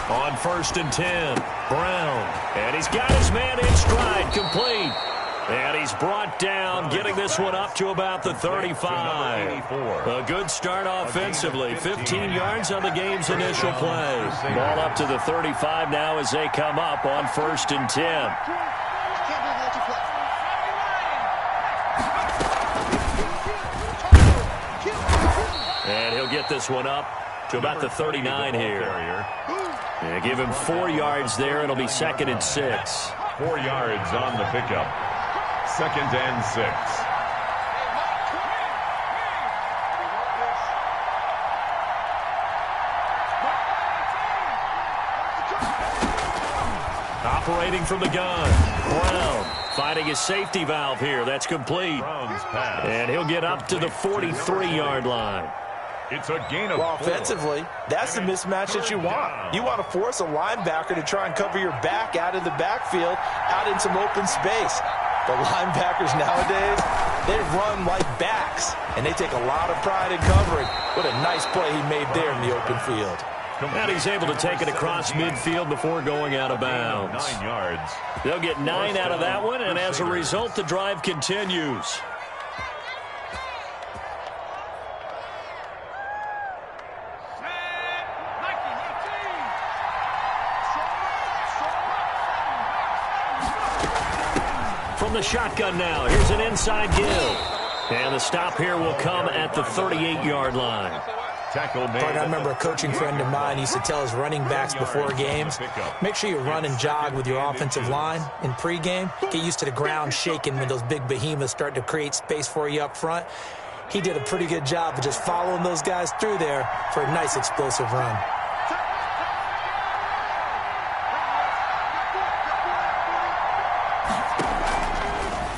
On 1st and 10, Brown. And he's got his man in stride, complete. And he's brought down, getting this one up to about the 35. A good start offensively. 15 yards on the game's initial play. Ball up to the 35 now as they come up on 1st and 10. And he'll get this one up to about the 39 here. Yeah, give him 4 yards there. It'll be 2nd and 6. 4 yards on the pickup. 2nd and 6. Operating from the gun. Brown finding his safety valve here. That's complete. And he'll get up to the 43-yard line. It's a gain of 4. Offensively, that's the mismatch that you want. You want to force a linebacker to try and cover your back out of the backfield, out in some open space. The linebackers nowadays, they run like backs, and they take a lot of pride in covering. What a nice play he made there in the open field. And he's able to take it across midfield before going out of bounds. 9 yards. They'll get 9 out of that one, and as a result, the drive continues. From the shotgun now, here's an inside give. And the stop here will come at the 38-yard line. I remember a coaching friend of mine used to tell his running backs before games, make sure you run and jog with your offensive line in pregame. Get used to the ground shaking when those big behemoths start to create space for you up front. He did a pretty good job of just following those guys through there for a nice explosive run.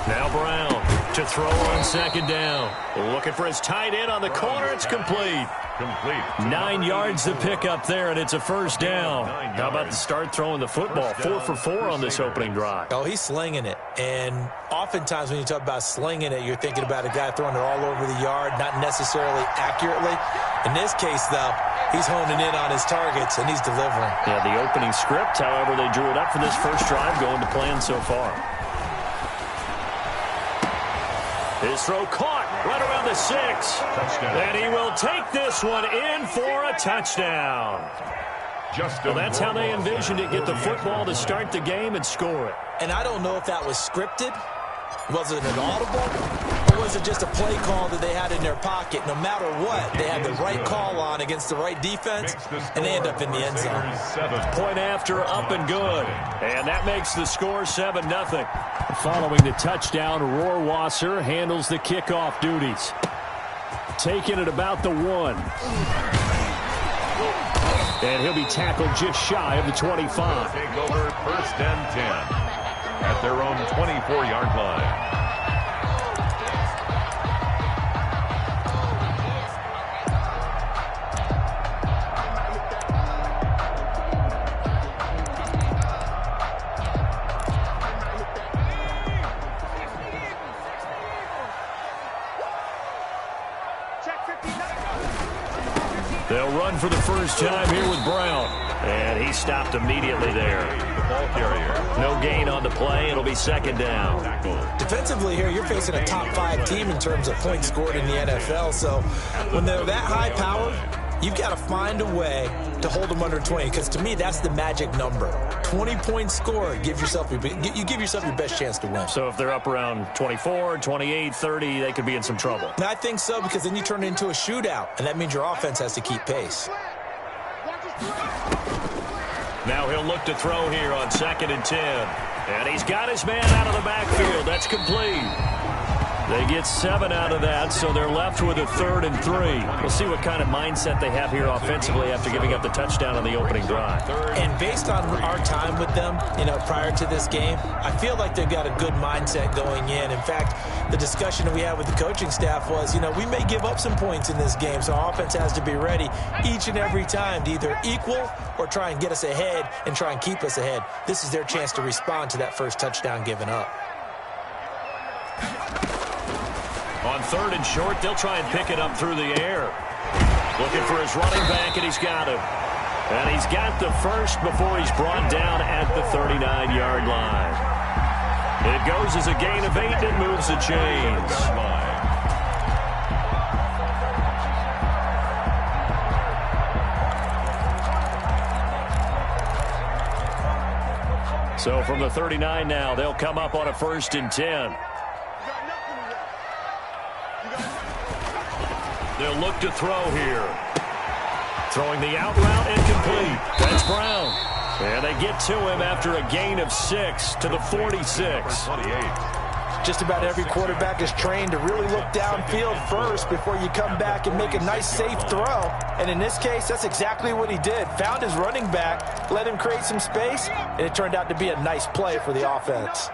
Now Brown to throw on 2nd down. Looking for his tight end on the corner. It's complete. 9 yards to pick up there, and it's a 1st down. How about the start throwing the football? 4 for 4 on this opening drive. Oh, he's slinging it. And oftentimes when you talk about slinging it, you're thinking about a guy throwing it all over the yard, not necessarily accurately. In this case, though, he's honing in on his targets, and he's delivering. Yeah, the opening script, however, they drew it up for this first drive, going to plan so far. His throw caught right around the 6. Touchdown. And he will take this one in for a touchdown. Well, that's how they envisioned it, get the football to start the game and score it. And I don't know if that was scripted. Was it an audible? Or was it just a play call that they had in their pocket? No matter what, they had the right call on against the right defense, and they end up in the end zone. Point after, up and good. And that makes the score 7-0. Following the touchdown, Rohrwasser handles the kickoff duties. Taking it about the 1. And he'll be tackled just shy of the 25. Take over 1st and 10 at their own 24-yard line. They'll run for the first time here with Brown. And he stopped immediately there. The ball carrier. No gain on the play. It'll be 2nd down. Defensively here, you're facing a top 5 team in terms of points scored in the NFL. So when they're that high powered, you've got to find a way to hold them under 20. Because to me, that's the magic number. 20 points scored, you give yourself your best chance to win. So if they're up around 24, 28, 30, they could be in some trouble. And I think so, because then you turn it into a shootout, and that means your offense has to keep pace. Now he'll look to throw here on 2nd and 10. And he's got his man out of the backfield. That's complete. They get 7 out of that, so they're left with a 3rd and 3. We'll see what kind of mindset they have here offensively after giving up the touchdown on the opening drive. And based on our time with them, prior to this game, I feel like they've got a good mindset going in. In fact, the discussion that we had with the coaching staff was, we may give up some points in this game, so our offense has to be ready each and every time to either equal or try and get us ahead and try and keep us ahead. This is their chance to respond to that first touchdown given up. On 3rd and short, they'll try and pick it up through the air. Looking for his running back, and he's got him. And he's got the first before he's brought down at the 39-yard line. It goes as a gain of 8 and moves the chains. So from the 39 now, they'll come up on a 1st and 10. They'll look to throw here. Throwing the out route incomplete. That's Brown. And they get to him after a gain of 6 to the 46. Just about every quarterback is trained to really look downfield first before you come back and make a nice, safe throw. And in this case, that's exactly what he did. Found his running back, let him create some space, and it turned out to be a nice play for the offense.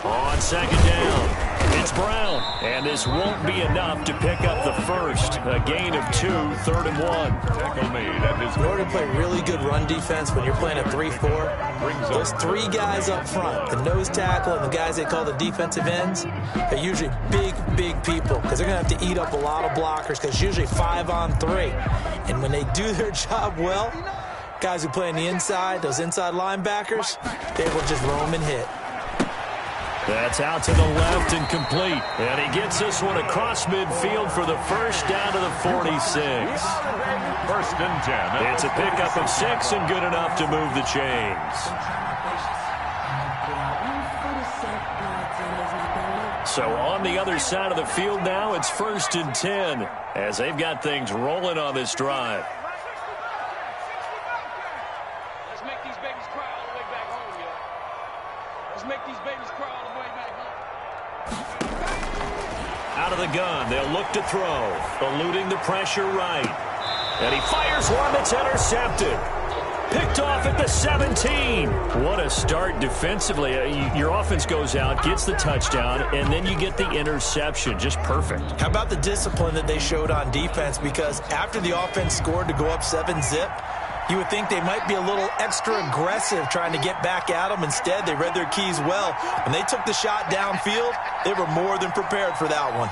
On 2nd down, it's Brown. And this won't be enough to pick up the first. A gain of 2, 3rd and 1. In order to play really good run defense when you're playing a 3-4, those 3 guys up front, the nose tackle and the guys they call the defensive ends, are usually big, big people because they're going to have to eat up a lot of blockers because it's usually 5 on 3. And when they do their job well, guys who play on the inside, those inside linebackers, they will just roam and hit. That's out to the left and complete. And he gets this one across midfield for the first down to the 46. 1st and 10. It's a pickup of 6 and good enough to move the chains. So on the other side of the field now, it's 1st and 10 as they've got things rolling on this drive. Let's make these babies cry all the way back home, yo. Let's make these babies cry all the way back home. Out of the gun, they'll look to throw, eluding the pressure right. And he fires one that's intercepted. Picked off at the 17. What a start defensively. Your offense goes out, gets the touchdown, and then you get the interception. Just perfect. How about the discipline that they showed on defense? Because after the offense scored to go up 7-zip, you would think they might be a little extra aggressive trying to get back at them. Instead, they read their keys well. When they took the shot downfield, they were more than prepared for that one.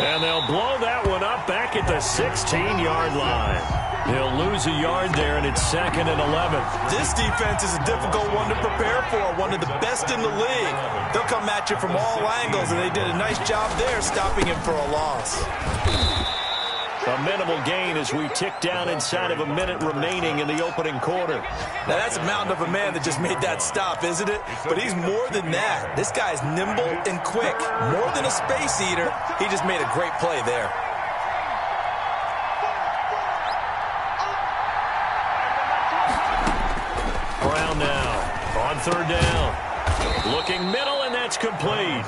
And they'll blow that one up back at the 16-yard line. They'll lose a yard there, and it's 2nd and 11. This defense is a difficult one to prepare for, one of the best in the league. They'll come at you from all angles, and they did a nice job there stopping him for a loss. A minimal gain as we tick down inside of a minute remaining in the opening quarter. Now, that's a mountain of a man that just made that stop, isn't it? But he's more than that. This guy's nimble and quick. More than a space eater, he just made a great play there. Brown now on 3rd down. Looking middle, and that's complete.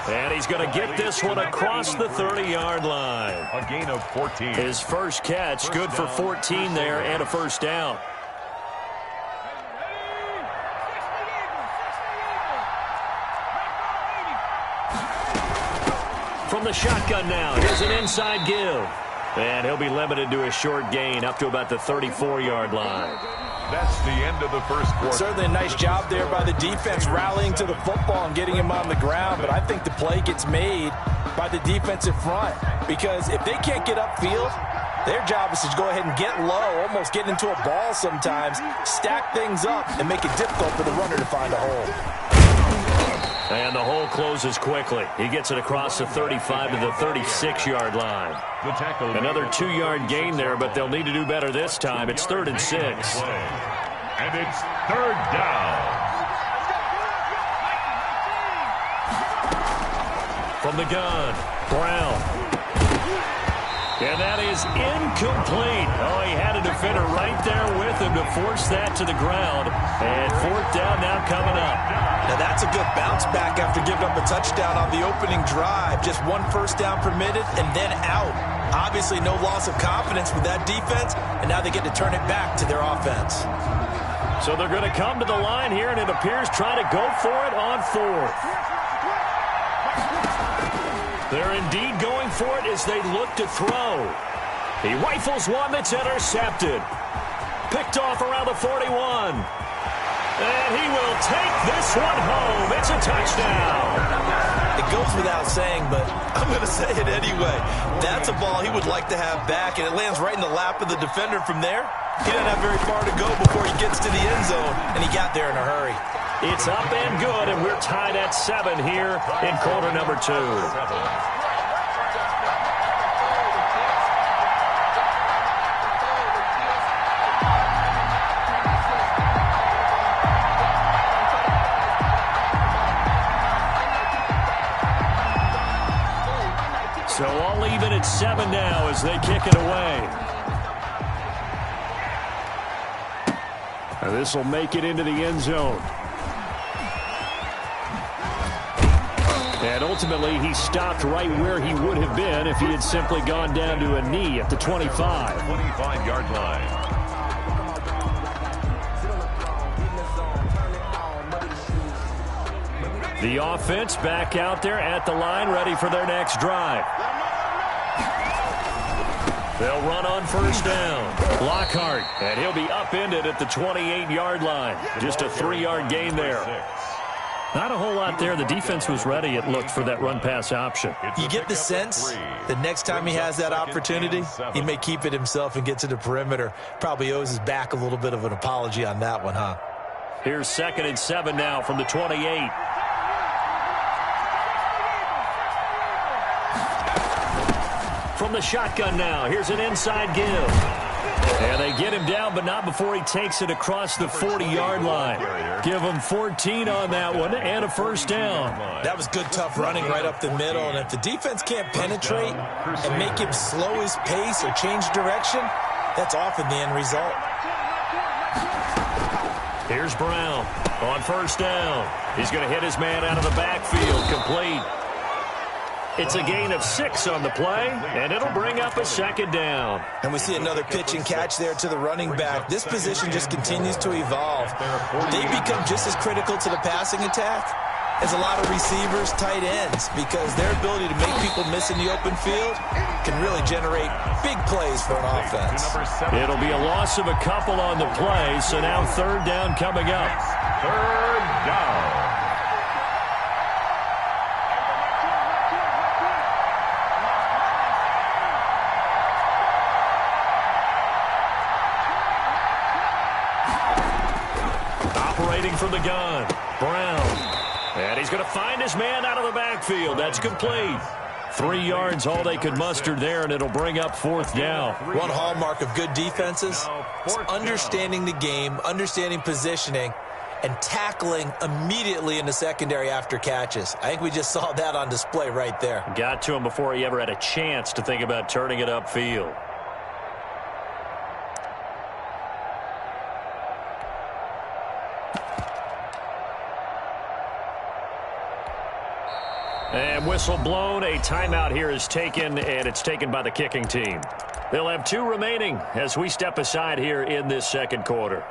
And he's going to get this one across the 30-yard line. A gain of 14. His first catch, good for 14 there and a first down. From the shotgun now, here's an inside give. And he'll be limited to a short gain up to about the 34-yard line. That's the end of the first quarter. Certainly a nice job there by the defense rallying to the football and getting him on the ground, but I think the play gets made by the defensive front because if they can't get upfield, their job is to go ahead and get low, almost get into a ball sometimes, stack things up, and make it difficult for the runner to find a hole. And the hole closes quickly. He gets it across the 35 to the 36-yard line. Another 2-yard gain there, but they'll need to do better this time. It's 3rd and 6. And it's 3rd down. From the gun, Brown. And that is incomplete. Oh, he had a defender right there with him to force that to the ground. And fourth down now coming up. Now that's a good bounce back after giving up a touchdown on the opening drive. Just one first down permitted and then out. Obviously no loss of confidence with that defense, and now they get to turn it back to their offense. So they're going to come to the line here, and it appears trying to go for it on fourth. They're indeed going for it as they look to throw. He rifles one that's intercepted. Picked off around the 41. And he will take this one home. It's a touchdown. It goes without saying, but I'm going to say it anyway. That's a ball he would like to have back, and it lands right in the lap of the defender from there. He doesn't have very far to go before he gets to the end zone, and he got there in a hurry. It's up and good, and we're tied at 7 here in quarter number 2. So all even at 7 now as they kick it away. This will make it into the end zone. And ultimately, he stopped right where he would have been if he had simply gone down to a knee at the 25. 25-yard line. The offense back out there at the line, ready for their next drive. They'll run on first down. Lockhart, and he'll be upended at the 28-yard line. Just a 3-yard gain there. Not a whole lot there. The defense was ready, it looked, for that run-pass option. You get the sense that next time he has that opportunity, he may keep it himself and get to the perimeter. Probably owes his back a little bit of an apology on that one, huh? Here's 2nd and 7 now from the 28. From the shotgun now, here's an inside give. And they get him down, but not before he takes it across the 40-yard line. Give him 14 on that one and a first down. That was good, tough running right up the middle. And if the defense can't penetrate and make him slow his pace or change direction, that's often the end result. Here's Brown on first down. He's going to hit his man out of the backfield, complete. It's a gain of 6 on the play, and it'll bring up a 2nd down. And we see another pitch and catch there to the running back. This position just continues to evolve. They become just as critical to the passing attack as a lot of receivers, tight ends, because their ability to make people miss in the open field can really generate big plays for an offense. It'll be a loss of a couple on the play, so now 3rd down coming up. 3rd down. From the gun, Brown. And he's going to find his man out of the backfield. That's complete. 3 yards, all they could muster there, and it'll bring up 4th down. One hallmark of good defenses is understanding the game, understanding positioning, and tackling immediately in the secondary after catches. I think we just saw that on display right there. Got to him before he ever had a chance to think about turning it upfield. And whistle blown. A timeout here is taken, and it's taken by the kicking team. They'll have 2 remaining as we step aside here in this 2nd quarter.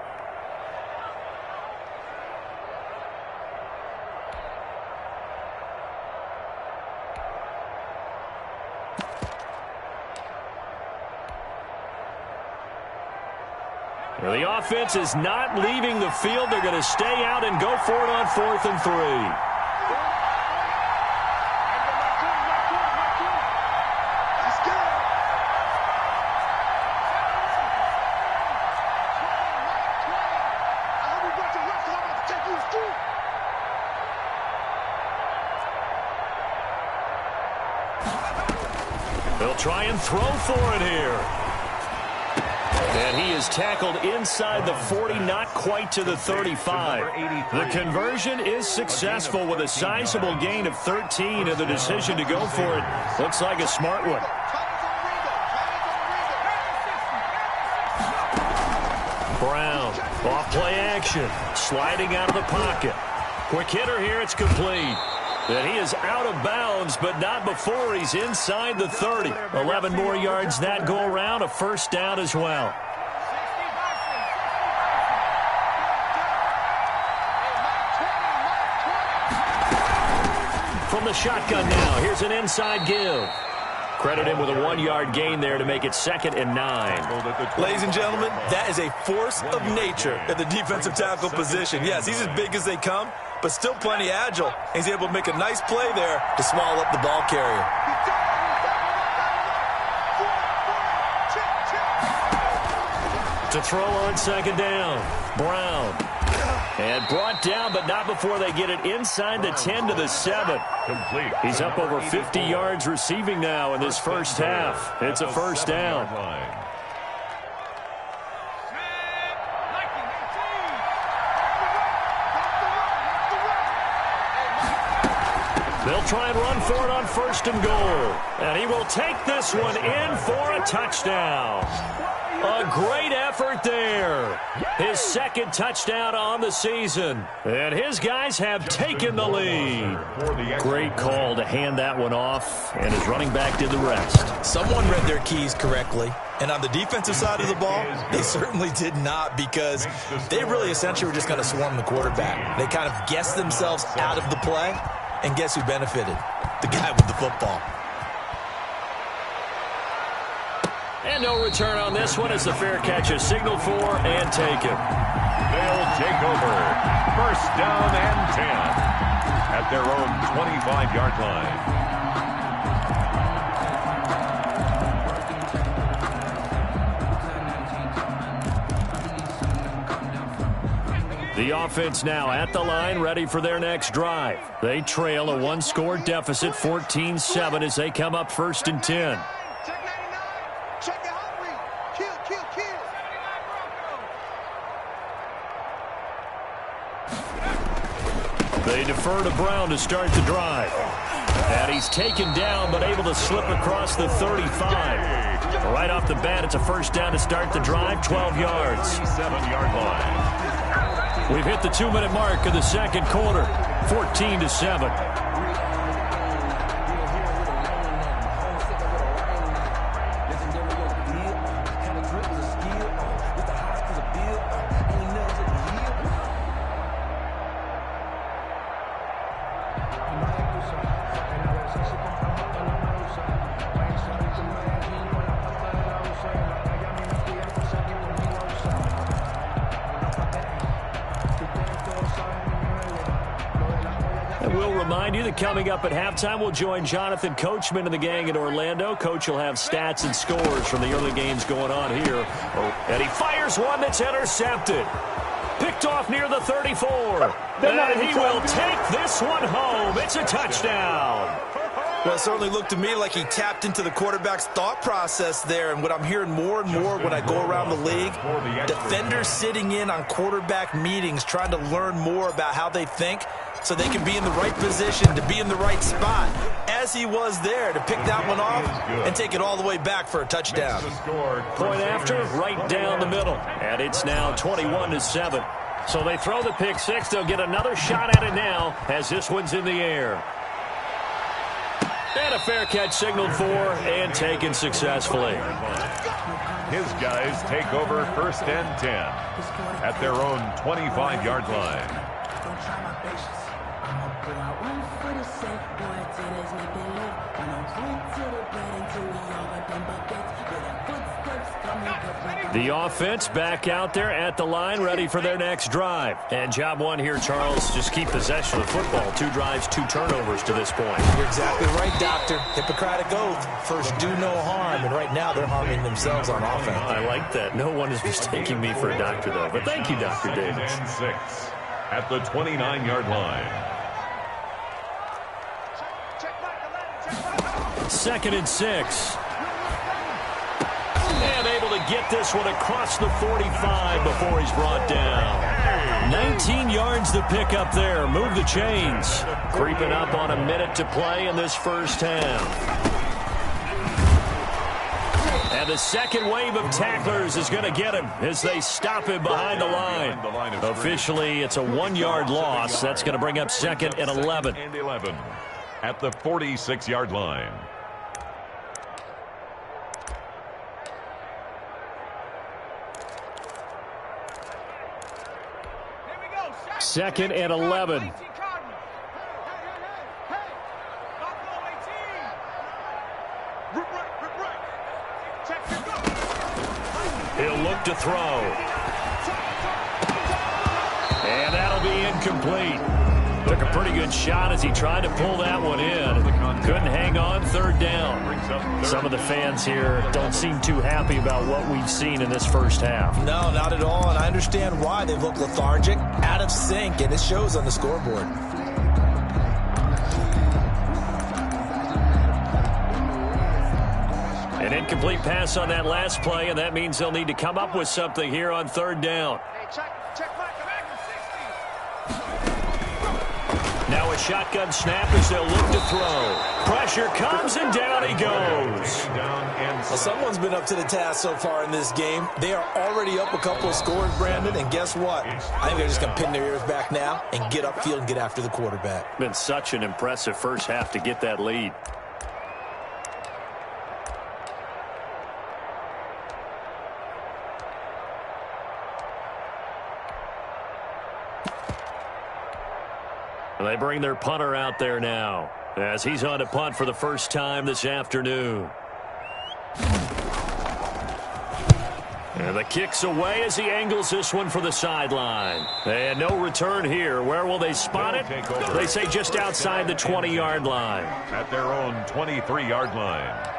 Well, the offense is not leaving the field. They're going to stay out and go for it on 4th and 3. They'll try and throw for it here. And he is tackled inside the 40, not quite to the 35. The conversion is successful with a sizable gain of 13, and the decision to go for it looks like a smart one. Brown, off play action, sliding out of the pocket. Quick hitter here, it's complete. And he is out of bounds, but not before he's inside the 30. 11 more yards that go around, a first down as well. From the shotgun now, here's an inside give. Credit him with a 1-yard gain there to make it 2nd and 9. Ladies and gentlemen, that is a force of nature at the defensive tackle position. Yes, he's as big as they come, but still plenty agile. He's able to make a nice play there to swallow up the ball carrier. To throw on 2nd down, Brown. And brought down, but not before they get it inside the 10 to the 7. Complete. He's up over 50 yards receiving now in this first half. It's a first down. They'll try and run for it on 1st and goal. And he will take this one in for a touchdown. A great effort there. His 2nd touchdown on the season. And his guys have taken the lead. Great call to hand that one off, and his running back did the rest. Someone read their keys correctly. And on the defensive side of the ball, they certainly did not, because they really essentially were just going to swarm the quarterback. They kind of guessed themselves out of the play, and guess who benefited? The guy with the football. And no return on this one as the fair catch is signaled for and taken. They'll take over. 1st down and 10 at their own 25-yard line. The offense now at the line, ready for their next drive. They trail a 1-score deficit, 14-7, as they come up 1st and 10. They defer to Brown to start the drive. And he's taken down, but able to slip across the 35. Right off the bat, it's a first down to start the drive, 12 yards. 7-yard line. We've hit the 2-minute mark of the 2nd quarter, 14-7. Coming up at halftime, we'll join Jonathan Coachman and the gang in Orlando. Coach will have stats and scores from the early games going on here. And he fires one that's intercepted. Picked off near the 34. And he will take this one home. It's a touchdown. Well, it certainly looked to me like he tapped into the quarterback's thought process there. And what I'm hearing more and more when I go around the league, defenders sitting in on quarterback meetings trying to learn more about how they think so they can be in the right position to be in the right spot, as he was there to pick that one off and take it all the way back for a touchdown. Point after, right down the middle. And it's now 21-7. So they throw the pick six. They'll get another shot at it now as this one's in the air. And a fair catch signaled for and taken successfully. His guys take over 1st and 10 at their own 25-yard line. The offense back out there at the line, ready for their next drive. And job one here, Charles, just keep possession of the football. 2 drives, 2 turnovers to this point. You're exactly right, Doctor. Hippocratic oath. First, do no harm. And right now, they're harming themselves on offense. I like that. No one is mistaking me for a doctor, though. But thank you, Dr. Davis. 6 at the 29-yard line. 2nd and 6. And able to get this one across the 45 before he's brought down. 19 yards to pick up there. Move the chains. Creeping up on a minute to play in this first half. And the second wave of tacklers is going to get him as they stop him behind the line. Officially, it's a 1-yard loss. That's going to bring up 2nd and 11. At the 46-yard line. Second and 11. He'll look to throw. And that'll be incomplete. Took a pretty good shot as he tried to pull that one in. Couldn't hang on, 3rd down. Some of the fans here don't seem too happy about what we've seen in this first half. No, not at all, and I understand why. They've looked lethargic, out of sync, and it shows on the scoreboard. An incomplete pass on that last play, and that means they'll need to come up with something here on 3rd down. Now a shotgun snap as they'll look to throw. Pressure comes, and down he goes. Well, someone's been up to the task so far in this game. They are already up a couple of scores, Brandon, and guess what? I think they're just going to pin their ears back now and get upfield and get after the quarterback. Been such an impressive first half to get that lead. They bring their punter out there now as he's on to punt for the first time this afternoon. And the kick's away as he angles this one for the sideline. And no return here. Where will they spot it? They say just outside the 20-yard line. At their own 23-yard line.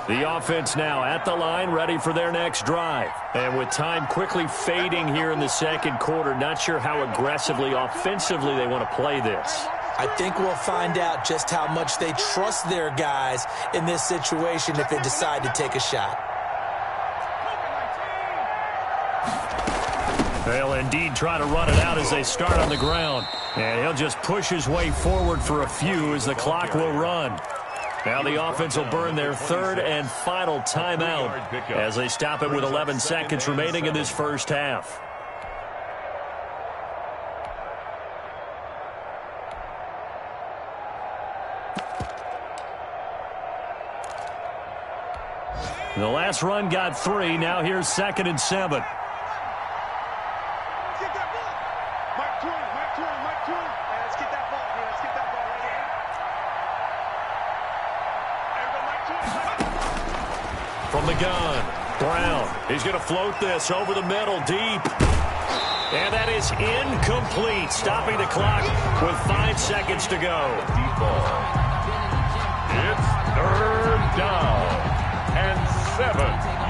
The offense now at the line, ready for their next drive. And with time quickly fading here in the second quarter, not sure how aggressively, offensively they want to play this. I think we'll find out just how much they trust their guys in this situation if they decide to take a shot. They'll indeed try to run it out as they start on the ground. And he'll just push his way forward for a few as the clock will run. Now the offense will burn their 3rd and final timeout as they stop it with 11 seconds remaining in this first half. The last run got 3. Now here's 2nd and 7. From the gun, Brown. He's going to float this over the middle, deep. And that is incomplete, stopping the clock with 5 seconds to go. Deep ball. It's 3rd down and 7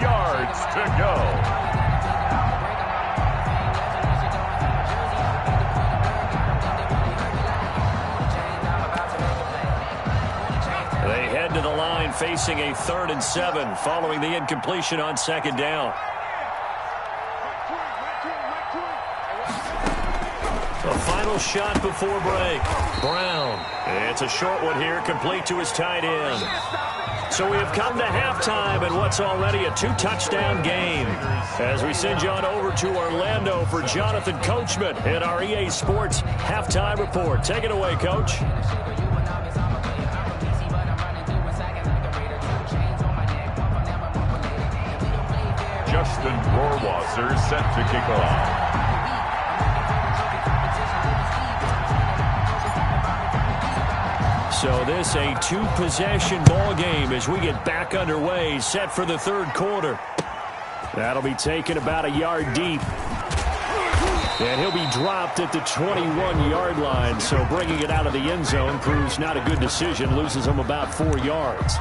yards to go. To the line facing a 3rd and 7 following the incompletion on 2nd down. A final shot before break. Brown. It's a short one here, complete to his tight end. So we have come to halftime in what's already a 2-touchdown game. As we send you on over to Orlando for Jonathan Coachman in our EA Sports Halftime Report. Take it away, Coach. Justin Rohrwasser set to kick off. So this a 2-possession ball game as we get back underway, set for the 3rd quarter. That'll be taken about a yard deep. And he'll be dropped at the 21-yard line, so bringing it out of the end zone proves not a good decision, loses him about 4 yards.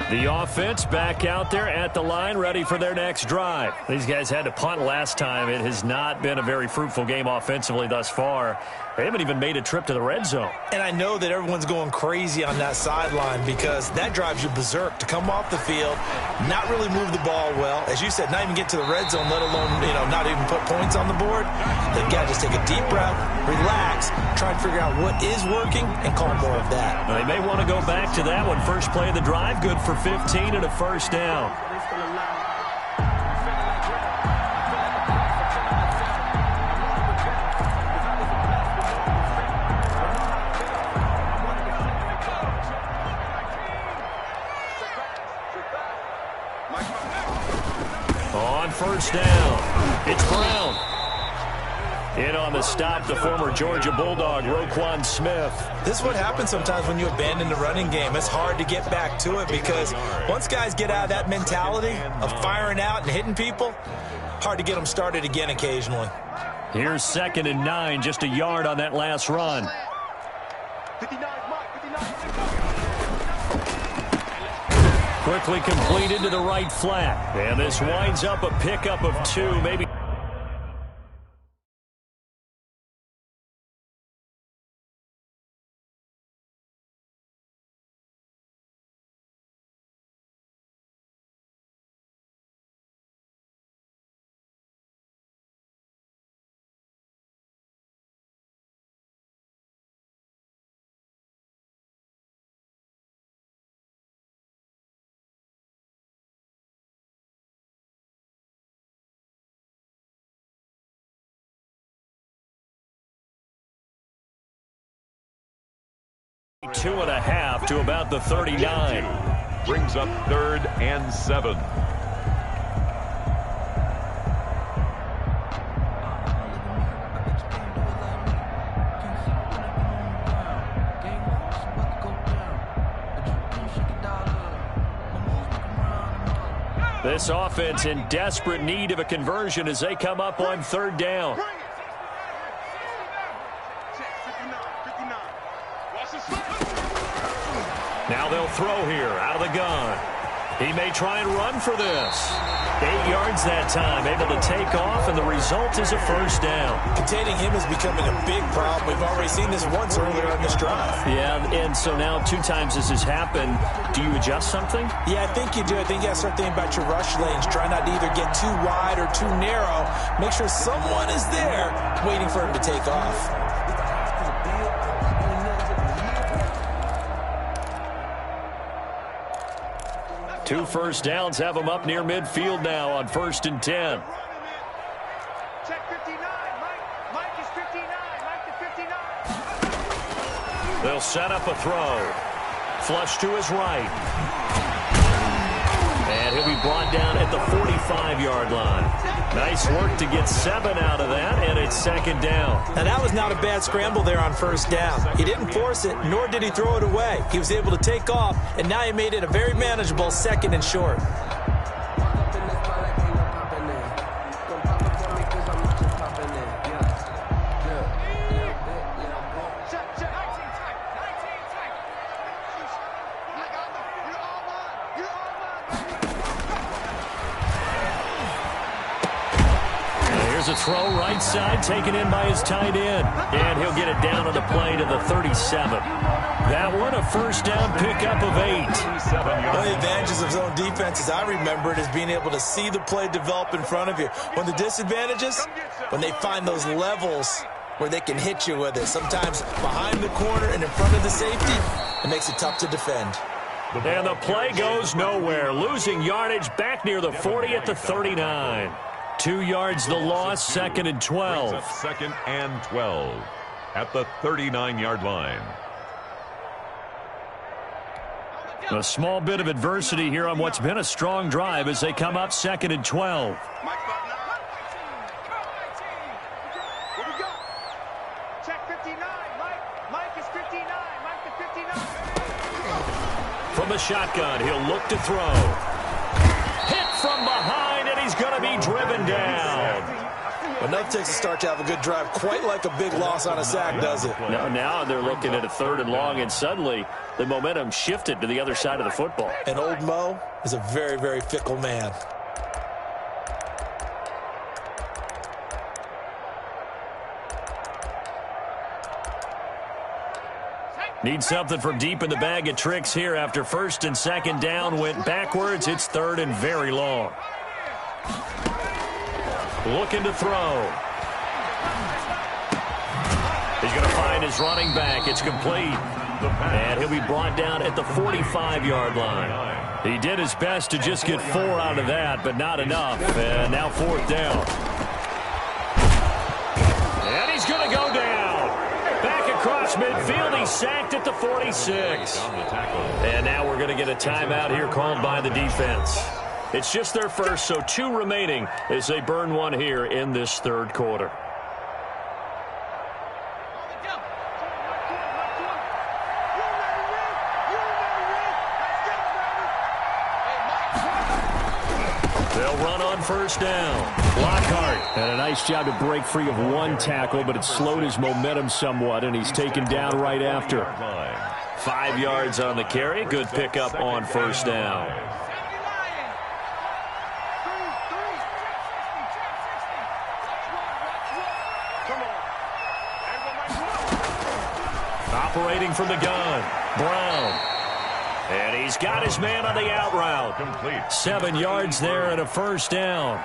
The offense back out there at the line, ready for their next drive. These guys had to punt last time. It has not been a very fruitful game offensively thus far. They haven't even made a trip to the red zone. And I know that everyone's going crazy on that sideline because that drives you berserk to come off the field, not really move the ball well. As you said, not even get to the red zone, let alone, not even put points on the board. They've got to just take a deep breath, relax, try and figure out what is working, and call more of that. They may want to go back to that one. First play of the drive, good for 15 and a first down. On first down, it's Brown. In on the stop, the former Georgia Bulldog, Roquan Smith. This is what happens sometimes when you abandon the running game. It's hard to get back to it because once guys get out of that mentality of firing out and hitting people, hard to get them started again occasionally. Here's 2nd and 9, just a yard on that last run. Quickly completed to the right flat. And this winds up a pickup of 2, maybe. Two and a half to about the 39. Brings up 3rd and 7. This offense in desperate need of a conversion as they come up on 3rd down. Now they'll throw here out of the gun. He may try and run for this. 8 yards that time, able to take off, and the result is a first down. Containing him is becoming a big problem. We've already seen this once earlier in this drive. Yeah, and so now 2 times this has happened. Do you adjust something? Yeah, I think you do. I think you got to start thinking about your rush lanes. Try not to either get too wide or too narrow. Make sure someone is there waiting for him to take off. 2 first downs have them up near midfield now on 1st and 10. Check 59. Mike is 59. Mike to 59. They'll set up a throw. Flush to his right. And he'll be brought down at the 45-yard line. Nice work to get 7 out of that, and it's 2nd down. Now, that was not a bad scramble there on 1st down. He didn't force it, nor did he throw it away. He was able to take off, and now he made it a very manageable 2nd and short. Here's a throw right side, taken in by his tight end. And he'll get it down on the play to the 37. That one, a first down pickup of 8. One of the advantages of zone defense, as I remember it, is being able to see the play develop in front of you. One of the disadvantages, when they find those levels where they can hit you with it. Sometimes behind the corner and in front of the safety, it makes it tough to defend. And the play goes nowhere. Losing yardage back near the 40 at the 39. 2 yards the loss, 2nd and 12. 2nd and 12 at the 39-yard line. A small bit of adversity here on what's been a strong drive as they come up 2nd and 12. Check 59. Mike is 59. Mike to 59. From the shotgun, he'll look to throw. Hit from behind, and he's going to be driven down. Enough takes a start to have a good drive, quite like a big loss on a sack, does it? Now they're looking at a 3rd and long, and suddenly the momentum shifted to the other side of the football. And old Mo is a very, very fickle man. Need something from deep in the bag of tricks here after 1st and 2nd down went backwards. It's 3rd and very long. Looking to throw. He's going to find his running back. It's complete. And he'll be brought down at the 45-yard line. He did his best to just get 4 out of that, but not enough. And now 4th down. And he's going to go down. Back across midfield, he's sacked at the 46. And now we're going to get a timeout here called by the defense. It's just their first, so 2 remaining as they burn 1 here in this 3rd quarter. They'll run on 1st down. Lockhart had a nice job to break free of 1 tackle, but it slowed his momentum somewhat, and he's taken down right after. 5 yards on the carry. Good pickup on 1st down. Operating from the gun, Brown. And he's got his man on the out route. Complete. 7 yards there and a 1st down.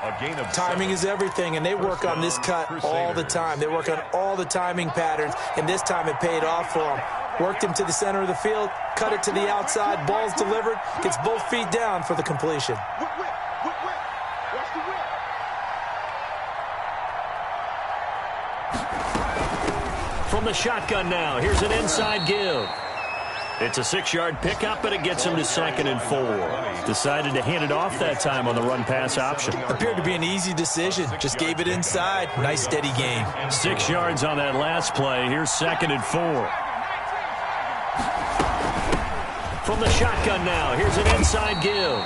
Timing is everything, and they work on this cut all the time. They work on all the timing patterns, and this time it paid off for them. Worked him to the center of the field, cut it to the outside, ball's delivered, gets both feet down for the completion. From the shotgun now, here's an inside give. It's a 6-yard pickup, but it gets him to 2nd and 4. Decided to hand it off that time on the run-pass option. Appeared to be an easy decision. Just gave it inside. Nice, steady gain. 6 yards on that last play. Here's 2nd and 4. From the shotgun now, here's an inside give.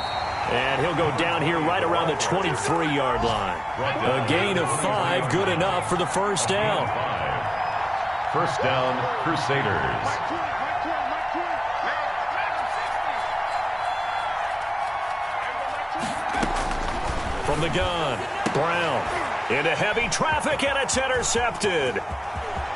And he'll go down here right around the 23-yard line. A gain of 5, good enough for the 1st down. 1st down, Crusaders. From the gun, Brown into heavy traffic, and it's intercepted.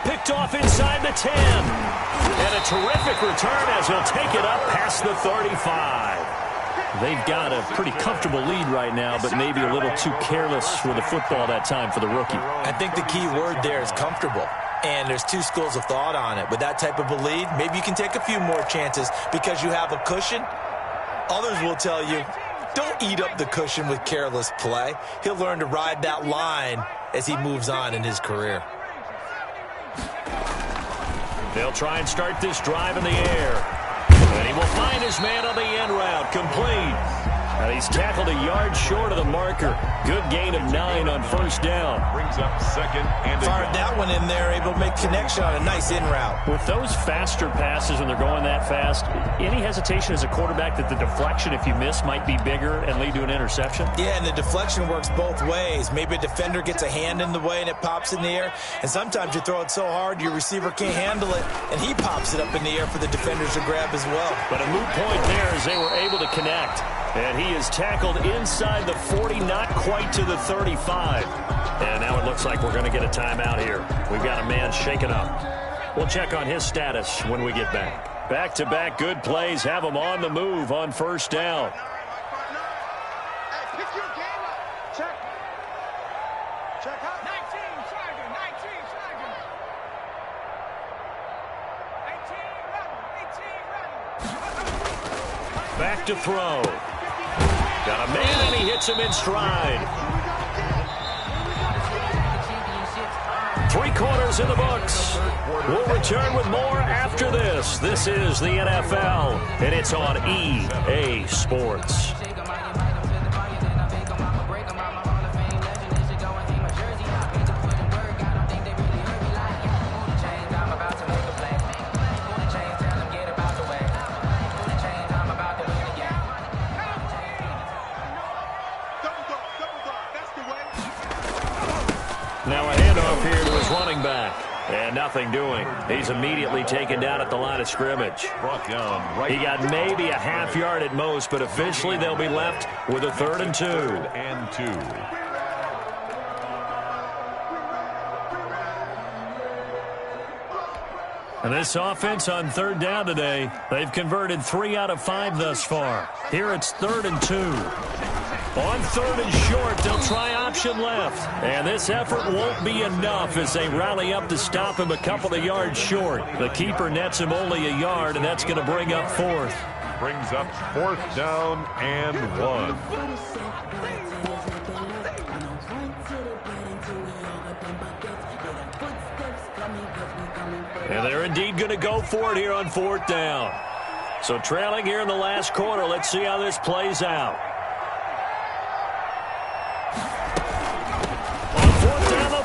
Picked off inside the 10. And a terrific return as he'll take it up past the 35. They've got a pretty comfortable lead right now, but maybe a little too careless with the football that time for the rookie. I think the key word there is comfortable. And there's 2 schools of thought on it. With that type of a lead, maybe you can take a few more chances because you have a cushion. Others will tell you, don't eat up the cushion with careless play. He'll learn to ride that line as he moves on in his career. They'll try and start this drive in the air. And he will find his man on the end route, complete. And he's tackled a yard short of the marker. Good gain of 9 on 1st down. Brings up 2nd and fired that one in there, able to make connection on a nice in route. With those faster passes when they're going that fast, any hesitation as a quarterback that the deflection, if you miss, might be bigger and lead to an interception? Yeah, and the deflection works both ways. Maybe a defender gets a hand in the way and it pops in the air. And sometimes you throw it so hard your receiver can't handle it, and he pops it up in the air for the defenders to grab as well. But a moot point there as they were able to connect. And he is tackled inside the 40, not quite to the 35. And now it looks like we're going to get a timeout here. We've got a man shaken up. We'll check on his status when we get back. Back-to-back good plays have him on the move on 1st down. Back to throw. Got a man, and he hits him in stride. 3 quarters in the books. We'll return with more after this. This is the NFL, and it's on EA Sports. nothing doing. He's immediately taken down at the line of scrimmage. Brought down right. He got maybe a half yard at most, but officially they'll be left with a 3rd and 2. 3rd and 2. And this offense on 3rd down today, they've converted 3 out of 5 thus far. Here it's 3rd and 2. On 3rd and short, they'll try option left. And this effort won't be enough as they rally up to stop him a couple of yards short. The keeper nets him only a yard, and that's going to bring up 4th. Brings up 4th down and 1. And they're indeed going to go for it here on 4th down. So trailing here in the last quarter, let's see how this plays out.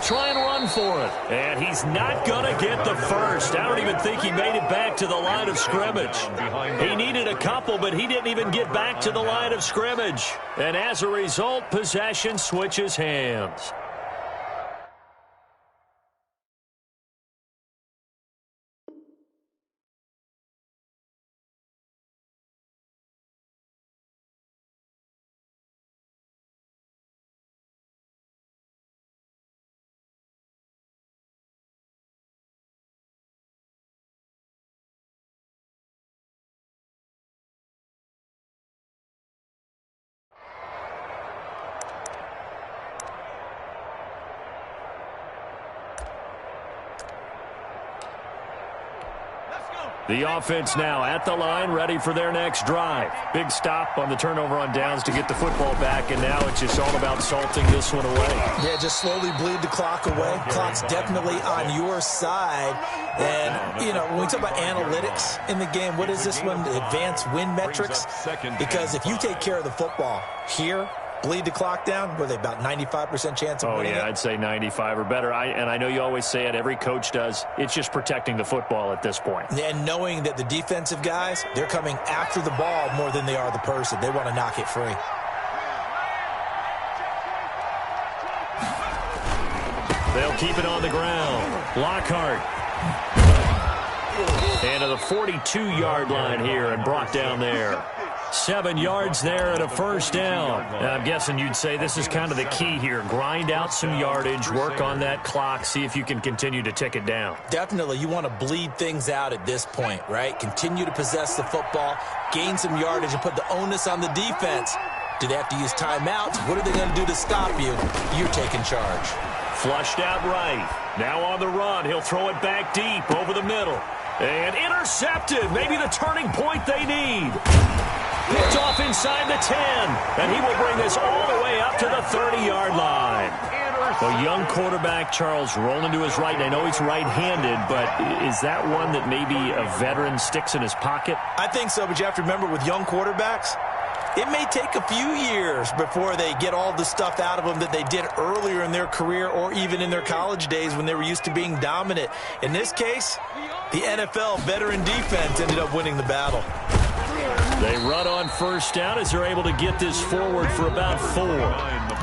Try and run for it. And he's not going to get the first. I don't even think he made it back to the line of scrimmage. He needed a couple, but he didn't even get back to the line of scrimmage. And as a result, possession switches hands. The offense now at the line, ready for their next drive. Big stop on the turnover on downs to get the football back, and now it's just all about salting this one away. Yeah, just slowly bleed the clock away. Clock's definitely on your side. And, you know, when we talk about analytics in the game, what is this one? Advanced win metrics? Because if you take care of the football here, bleed the clock down, were they about 95% chance of winning it? I'd say 95 or better. And I know you always say it, every coach does. It's just protecting the football at this point. And knowing that the defensive guys, they're coming after the ball more than they are the person. They want to knock it free. They'll keep it on the ground. Lockhart. And to the 42-yard line here and brought down there. 7 yards there and a first down. I'm guessing you'd say this is kind of the key here. Grind out some yardage, work on that clock, see if you can continue to tick it down. Definitely. You want to bleed things out at this point, right? Continue to possess the football, gain some yardage, and put the onus on the defense. Do they have to use timeouts? What are they going to do to stop you? You're taking charge. Flushed out right. Now on the run. He'll throw it back deep over the middle. And intercepted. Maybe the turning point they need. Picked off inside the 10, and he will bring this all the way up to the 30-yard line. A young quarterback, Charles, rolling to his right, and I know he's right-handed, but is that one that maybe a veteran sticks in his pocket? I think so, but you have to remember with young quarterbacks, it may take a few years before they get all the stuff out of them that they did earlier in their career or even in their college days when they were used to being dominant. In this case, the NFL veteran defense ended up winning the battle. They run on first down as they're able to get this forward for about 4.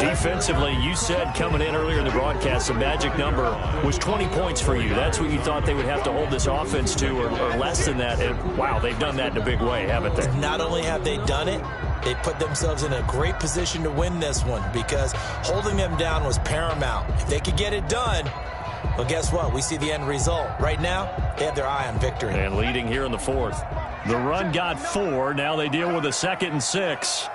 Defensively, you said coming in earlier in the broadcast, the magic number was 20 points for you. That's what you thought they would have to hold this offense to or less than that. And, wow, they've done that in a big way, haven't they? Not only have they done it, they put themselves in a great position to win this one because holding them down was paramount. If they could get it done, well, guess what? We see the end result. Right now, they have their eye on victory. And leading here in the 4th. The run got 4. Now they deal with a 2nd and 6.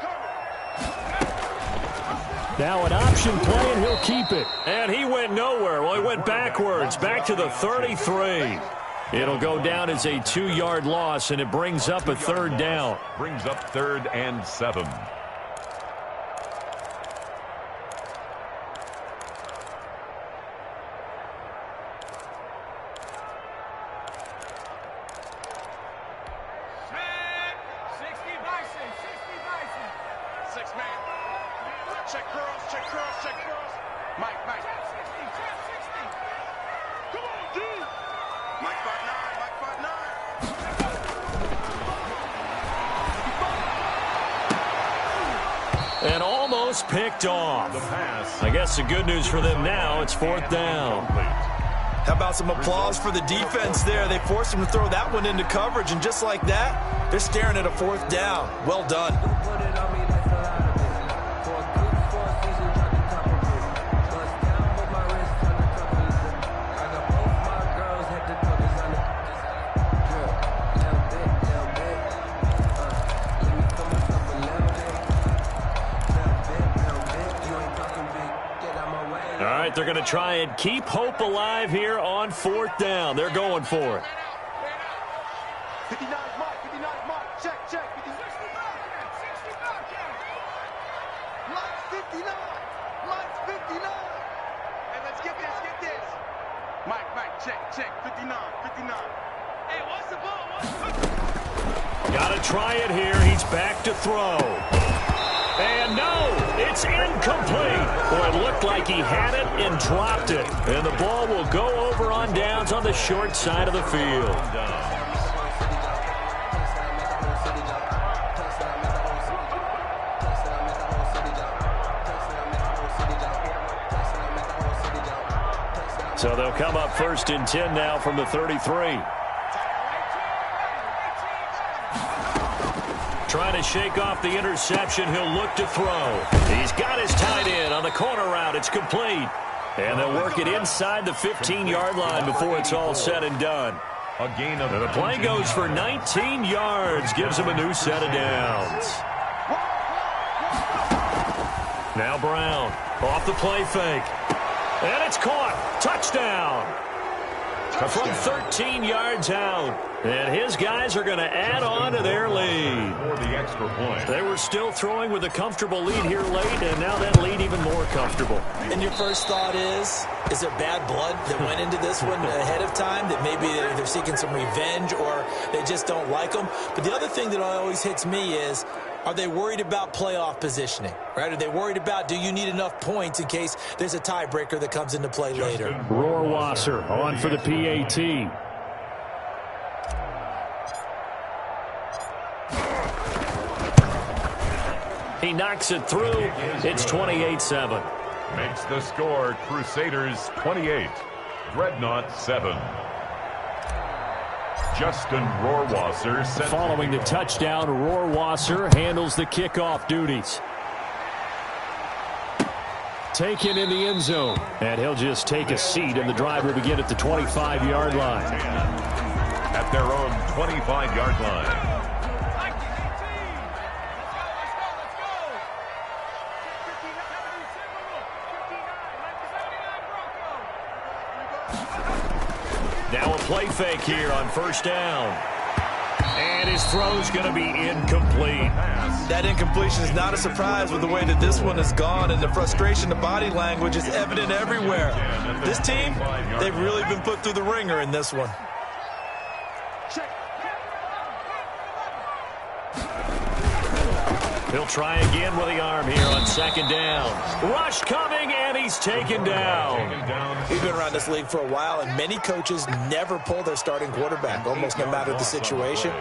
Now an option play, and he'll keep it. And he went nowhere. Well, he went backwards, back to the 33. It'll go down as a 2-yard loss, and it brings up a 3rd down. Brings up 3rd and 7. And almost picked off. I guess the good news for them now, it's 4th down. How about some applause for the defense there? They forced him to throw that one into coverage, and just like that, they're staring at a 4th down. Well done. They're going to try and keep hope alive here on 4th down. They're going for it. 59 mark, 59 mark. Check. 69. Mike's 59. Mike's 59. Hey, let's get this. Mike, check. 59. Hey, what's the ball? Got to try it here. He's back to throw. And no, it's incomplete. Boy, it looked like he had it and dropped it. And the ball will go over on downs on the short side of the field. So they'll come up 1st and 10 now from the 33. Trying to shake off the interception. He'll look to throw. He's got his tight end on the corner route. It's complete. And they'll work it inside the 15-yard line before it's all said and done. A gain of the play goes for 19 yards. Gives him a new set of downs. Now Brown off the play fake. And it's caught. Touchdown. From 13 yards out. And his guys are going to add on to their lead. For the extra point. They were still throwing with a comfortable lead here late, and now that lead even more comfortable. And your first thought is there bad blood that went into this one ahead of time, that maybe they're seeking some revenge or they just don't like them? But the other thing that always hits me is, are they worried about playoff positioning, right? Are they worried about, do you need enough points in case there's a tiebreaker that comes into play later? Rohrwasser on for the PAT. He knocks it through. It's 28-7. Makes the score Crusaders 28, Dreadnought 7. Justin Rohrwasser. Following the touchdown, Rohrwasser handles the kickoff duties. Taken in the end zone. And he'll just take a seat, and the drive will begin at the 25-yard line. At their own 25-yard line. Now a play fake here on 1st down. And his throw's going to be incomplete. That incompletion is not a surprise with the way that this one has gone, and the frustration, the body language is evident everywhere. This team, they've really been put through the ringer in this one. He'll try again with the arm here on 2nd down. Rush coming, and he's taken down. We've been around this league for a while, and many coaches never pull their starting quarterback, almost no matter the situation.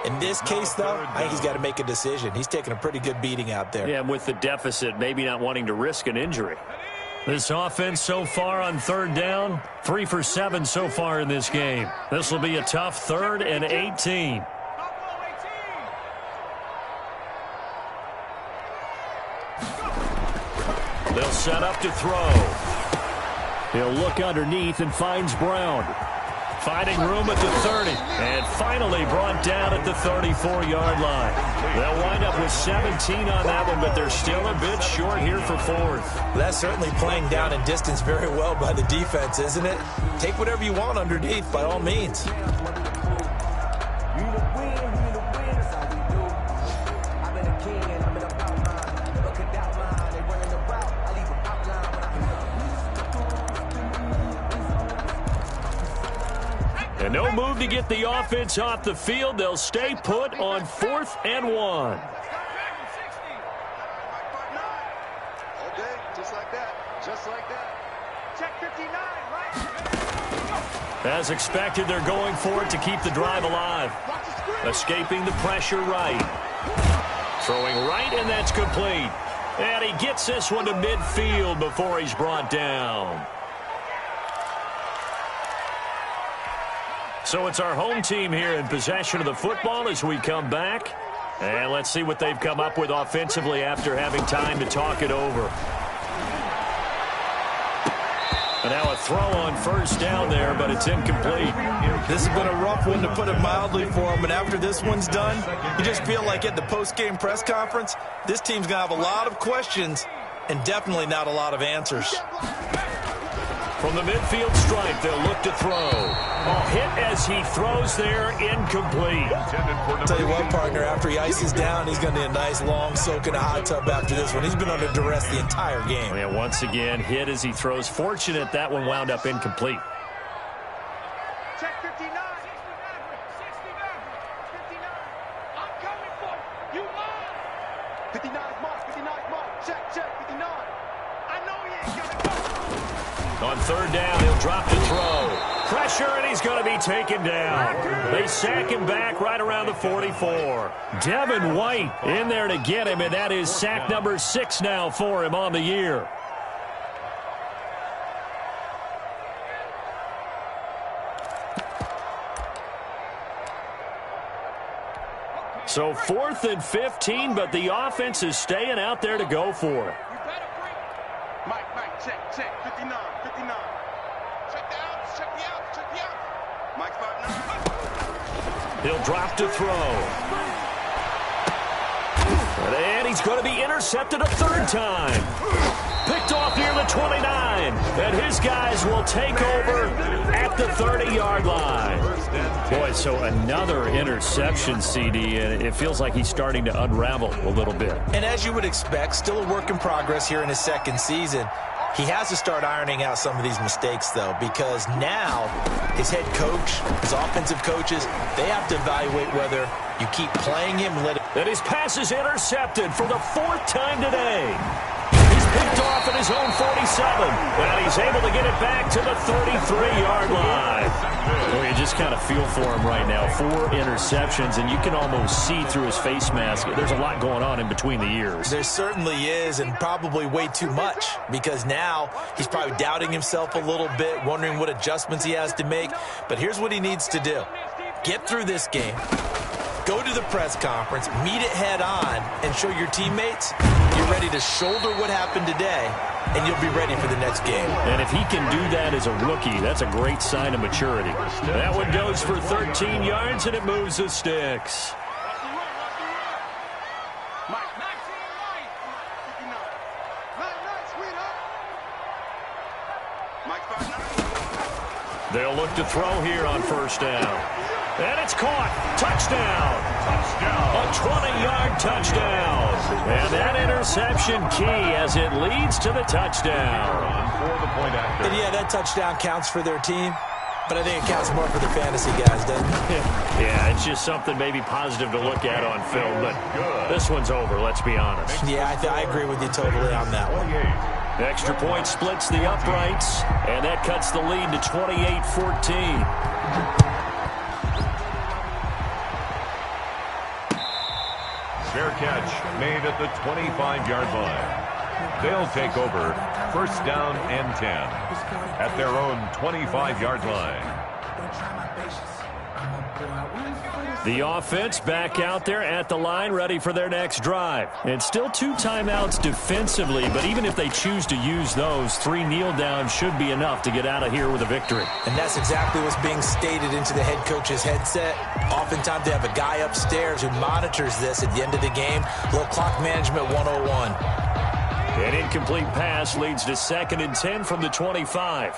In this case, though, I think he's got to make a decision. He's taking a pretty good beating out there. Yeah, and with the deficit, maybe not wanting to risk an injury. This offense so far on 3rd down, 3 for 7 so far in this game. This will be a tough 3rd and 18. They'll set up to throw. He'll look underneath and finds Brown. Finding room at the 30. And finally brought down at the 34-yard line. They'll wind up with 17 on that one, but they're still a bit short here for 4th. That's certainly playing down in distance very well by the defense, isn't it? Take whatever you want underneath, by all means. And no move to get the offense off the field. They'll stay put on 4th and 1. Okay, just like that. Check 59, right? As expected, they're going for it to keep the drive alive. Escaping the pressure right. Throwing right, and that's complete. And he gets this one to midfield before he's brought down. So it's our home team here in possession of the football as we come back. And let's see what they've come up with offensively after having time to talk it over. And now a throw on first down there, but it's incomplete. This has been a rough one, to put it mildly, for him. And after this one's done, you just feel like at the post-game press conference, this team's going to have a lot of questions and definitely not a lot of answers. From the midfield stripe, they'll look to throw. A hit as he throws there, incomplete. Tell you what, partner, after he ices down, he's going to need a nice long soak in a hot tub after this one. He's been under duress the entire game. Yeah, once again, hit as he throws. Fortunate that one wound up incomplete. Check 59. 69. I'm coming for you. You mine. 59 mark. 59 mark. Check. 59. I know he ain't gonna go. On third down, he'll drop to throw. Pressure, and he's going to be taken down. They sack him back right around the 44. Devin White in there to get him, and that is sack number 6 now for him on the year. So 4th and 15, but the offense is staying out there to go for it. Mike, check. 59. Check the outs. Mike 5-9. He'll drop to throw. And he's going to be intercepted a third time. Picked off near the 29. And his guys will take over at the 30-yard line. Boy, so another interception, CD, and it feels like he's starting to unravel a little bit. And as you would expect, still a work in progress here in his second season. He has to start ironing out some of these mistakes, though, because now his head coach, his offensive coaches, they have to evaluate whether you keep playing him and let it. And his pass is intercepted for the 4th time today. He's picked off at his own 47, and he's able to get it back to the 33-yard line. Well, you just kind of feel for him right now. 4 interceptions, and you can almost see through his face mask. There's a lot going on in between the ears. There certainly is, and probably way too much, because now he's probably doubting himself a little bit, wondering what adjustments he has to make. But here's what he needs to do. Get through this game. Go to the press conference, meet it head on, and show your teammates you're ready to shoulder what happened today, and you'll be ready for the next game. And if he can do that as a rookie, that's a great sign of maturity. That one goes for 13 yards, and it moves the sticks. They'll look to throw here on first down. And it's caught. Touchdown. A 20-yard touchdown. And that interception key as it leads to the touchdown. And yeah, that touchdown counts for their team, but I think it counts more for the fantasy guys, doesn't it? Yeah, it's just something maybe positive to look at on film, but this one's over, let's be honest. Yeah, I agree with you totally on that one. Extra point splits the uprights, and that cuts the lead to 28-14. Fair catch made at the 25-yard line. They'll take over 1st down and 10 at their own 25-yard line. The offense back out there at the line, ready for their next drive. And still 2 timeouts defensively, but even if they choose to use those, 3 kneel downs should be enough to get out of here with a victory. And that's exactly what's being stated into the head coach's headset. Oftentimes they have a guy upstairs who monitors this at the end of the game. Little clock management 101. An incomplete pass leads to 2nd and 10 from the 25.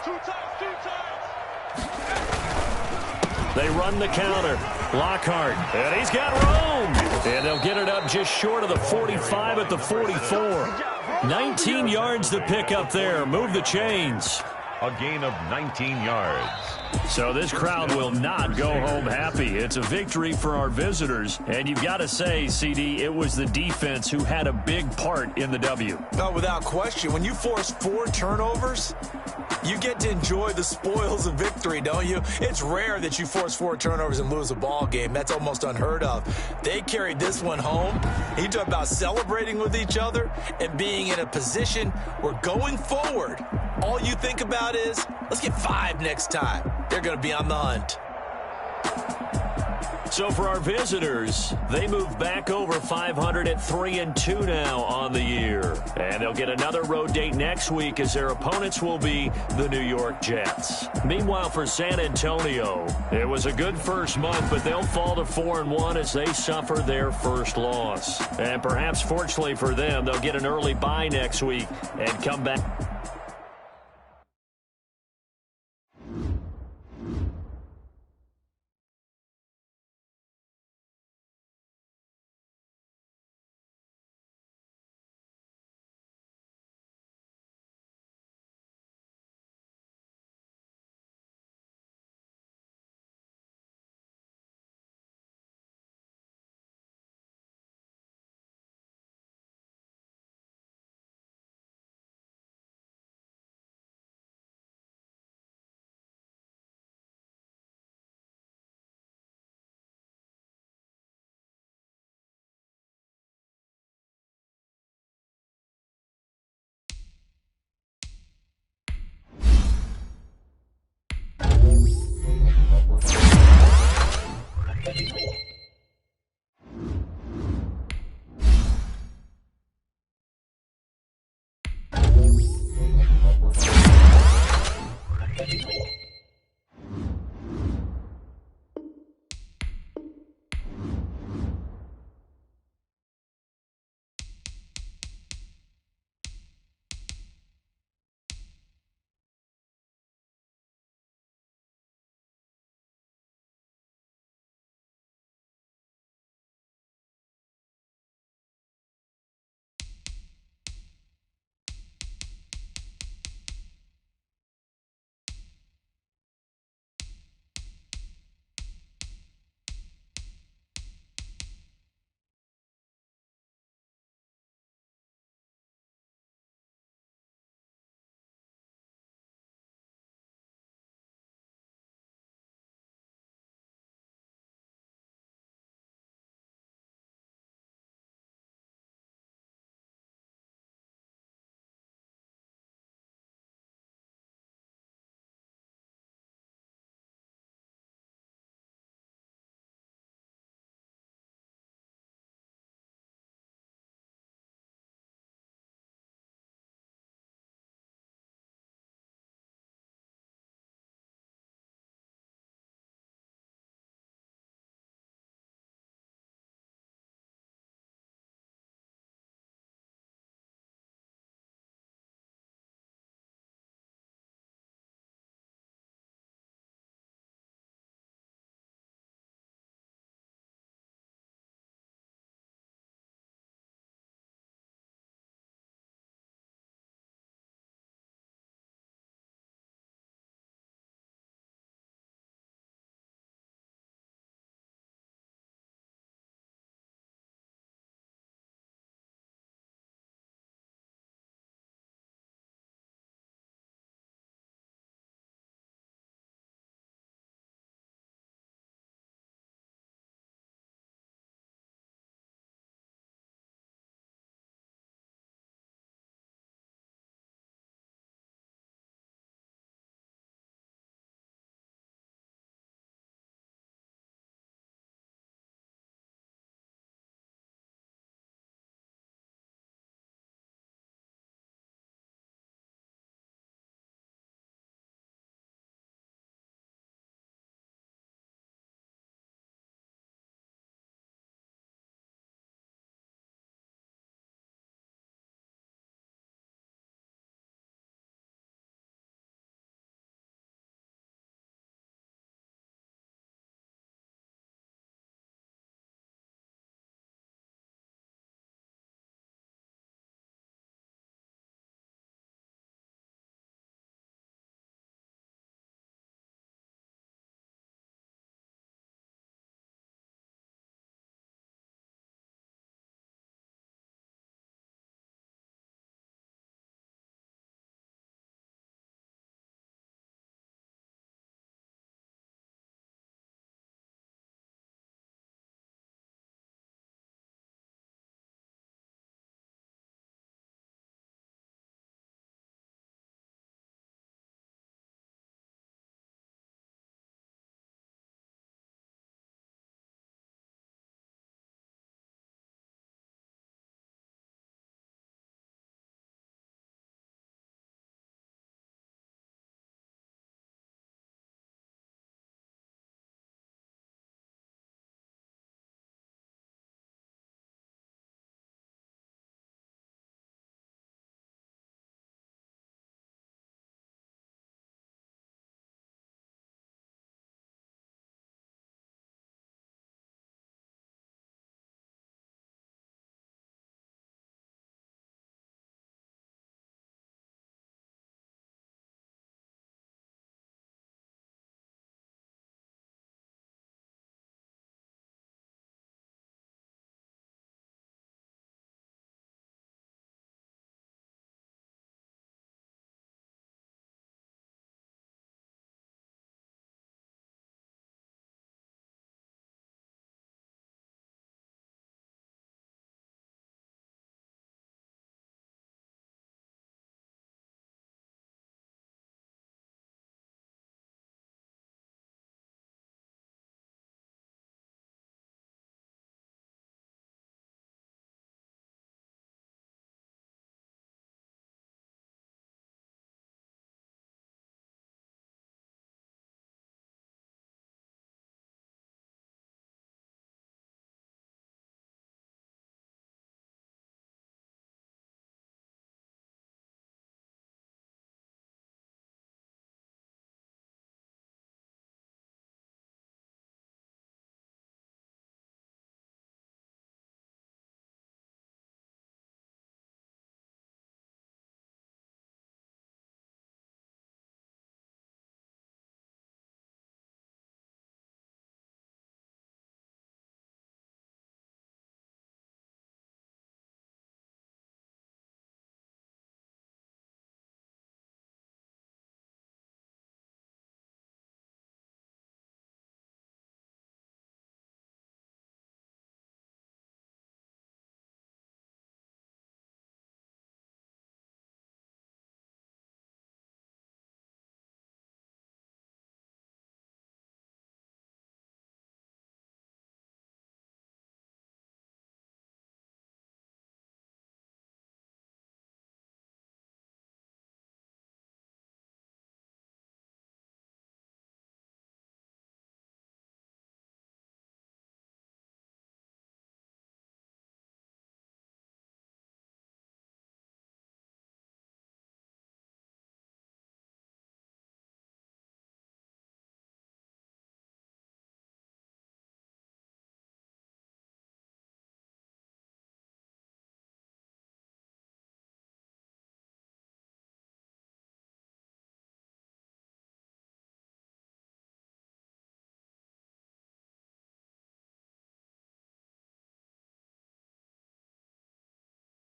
They run the counter. Lockhart, and he's got room. And they'll get it up just short of the 45 at the 44. 19 yards to pick up there. Move the chains. A gain of 19 yards. So this crowd will not go home happy. It's a victory for our visitors. And you've got to say, CD, it was the defense who had a big part in the W. No, without question. When you force 4 turnovers, you get to enjoy the spoils of victory, don't you? It's rare that you force 4 turnovers and lose a ball game. That's almost unheard of. They carried this one home. You talk about celebrating with each other and being in a position where going forward, all you think about is, let's get 5 next time. They're going to be on the hunt. So for our visitors, they move back over 500 at 3-2 now on the year. And they'll get another road date next week as their opponents will be the New York Jets. Meanwhile, for San Antonio, it was a good first month, but they'll fall to 4-1 as they suffer their first loss. And perhaps fortunately for them, they'll get an early bye next week and come back.